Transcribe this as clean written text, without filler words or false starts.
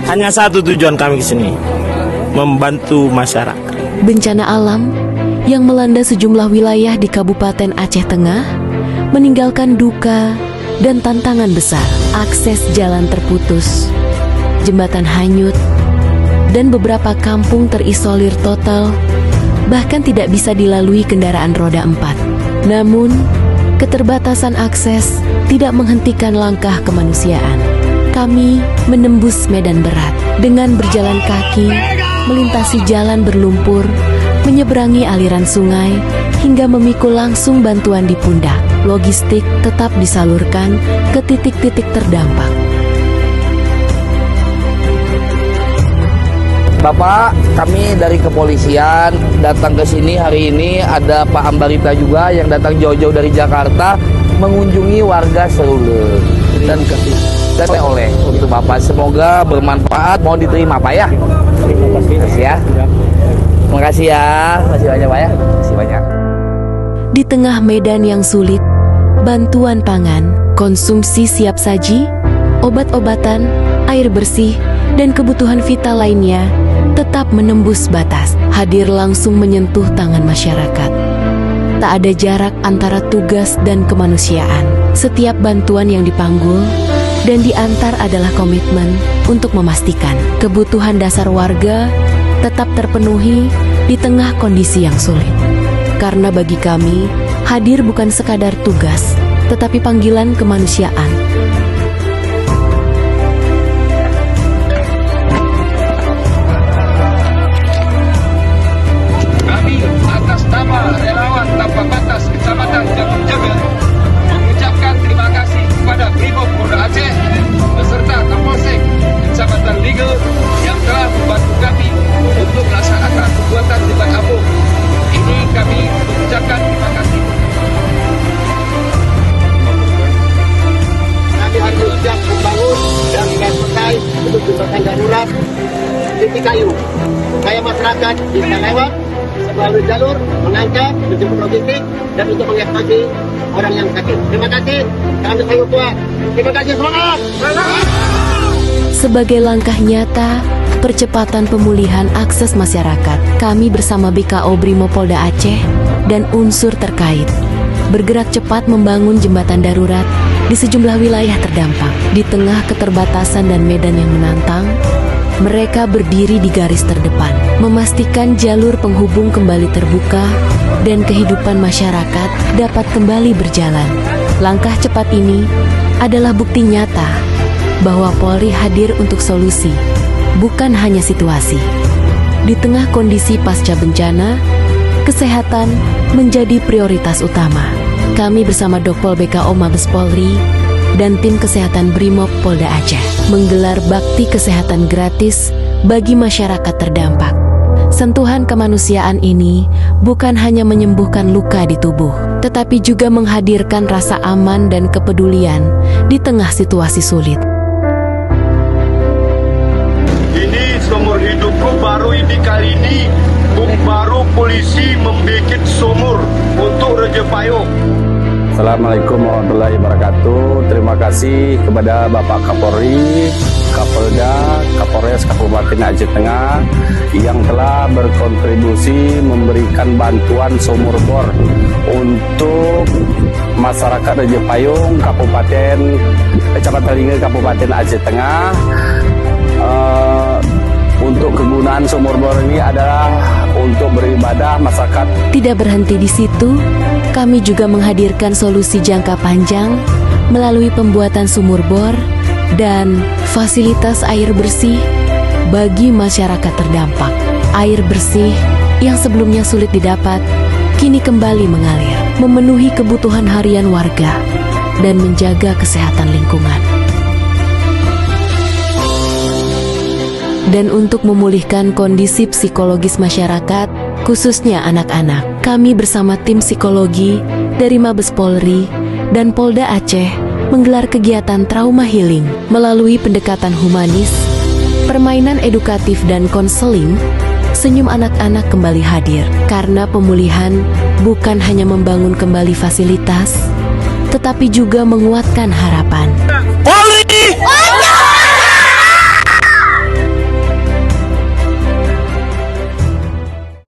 Hanya satu tujuan kami ke sini, membantu masyarakat. Bencana alam yang melanda sejumlah wilayah di Kabupaten Aceh Tengah meninggalkan duka dan tantangan besar. Akses jalan terputus, jembatan hanyut, dan beberapa kampung terisolir total, bahkan tidak bisa dilalui kendaraan roda 4. Namun, keterbatasan akses tidak menghentikan langkah kemanusiaan. Kami menembus medan berat dengan berjalan kaki, melintasi jalan berlumpur, menyeberangi aliran sungai, hingga memikul langsung bantuan di pundak. Logistik tetap disalurkan ke titik-titik terdampak. Bapak, kami dari kepolisian datang ke sini hari ini. Ada Pak Ambarita juga yang datang jauh-jauh dari Jakarta mengunjungi warga Serule. Dan oleh untuk Bapak, semoga bermanfaat. Mohon diterima Pak ya. Terima kasih ya. Terima kasih ya. Terima kasih banyak Pak ya. Terima kasih banyak. Di tengah medan yang sulit, bantuan pangan, konsumsi siap saji, obat-obatan, air bersih, dan kebutuhan vital lainnya tetap menembus batas, hadir langsung menyentuh tangan masyarakat. Tak ada jarak antara tugas dan kemanusiaan. Setiap bantuan yang dipanggul dan diantar adalah komitmen untuk memastikan kebutuhan dasar warga tetap terpenuhi di tengah kondisi yang sulit. Karena bagi kami, hadir bukan sekadar tugas, tetapi panggilan kemanusiaan. Kami atas nama relawan tanpa batas Kecamatan Jagung Jagal mengucapkan terima kasih kepada Brimopolda Aceh beserta Kapolsek Kecamatan Ligel yang telah membantu kami untuk melaksanakan pembuatan jembatan apung. Ini kami mengucapkan terima kasih. Kami harus siap membangun dan selesai untuk jembatan darurat titik kayu supaya masyarakat bisa lewat melalui jalur mengancam, menjemput logistik dan untuk mengevakuasi orang yang sakit. Terima kasih. Kami sangat kuat. Terima kasih, semangat. Sebagai langkah nyata percepatan pemulihan akses masyarakat, kami bersama BKO Brimopolda Aceh dan unsur terkait bergerak cepat membangun jembatan darurat di sejumlah wilayah terdampak. Di tengah keterbatasan dan medan yang menantang, mereka berdiri di garis terdepan, memastikan jalur penghubung kembali terbuka dan kehidupan masyarakat dapat kembali berjalan. Langkah cepat ini adalah bukti nyata bahwa Polri hadir untuk solusi, bukan hanya situasi. Di tengah kondisi pasca bencana, kesehatan menjadi prioritas utama. Kami bersama Dokpol BKO Mabes Polri dan tim kesehatan Brimob Polda Aceh menggelar bakti kesehatan gratis bagi masyarakat terdampak. Sentuhan kemanusiaan ini bukan hanya menyembuhkan luka di tubuh, tetapi juga menghadirkan rasa aman dan kepedulian di tengah situasi sulit. Ini seumur hidupku baru ini kali ini baru polisi membuat sumur untuk Raja Payung. Assalamualaikum warahmatullahi wabarakatuh. Terima kasih kepada Bapak Kapolri, Kapolda, Kapolres Kabupaten Aceh Tengah yang telah berkontribusi memberikan bantuan sumur bor untuk masyarakat Raja Payung, Kecamatan Ligel, Kabupaten Aceh Tengah. Untuk kegunaan sumur bor ini adalah untuk beribadah masyarakat. Tidak berhenti di situ, kami juga menghadirkan solusi jangka panjang melalui pembuatan sumur bor dan fasilitas air bersih bagi masyarakat terdampak. Air bersih yang sebelumnya sulit didapat, kini kembali mengalir, memenuhi kebutuhan harian warga dan menjaga kesehatan lingkungan. Dan untuk memulihkan kondisi psikologis masyarakat, khususnya anak-anak, kami bersama tim psikologi dari Mabes Polri dan Polda Aceh menggelar kegiatan trauma healing melalui pendekatan humanis, permainan edukatif dan konseling. Senyum anak-anak kembali hadir karena pemulihan bukan hanya membangun kembali fasilitas, tetapi juga menguatkan harapan.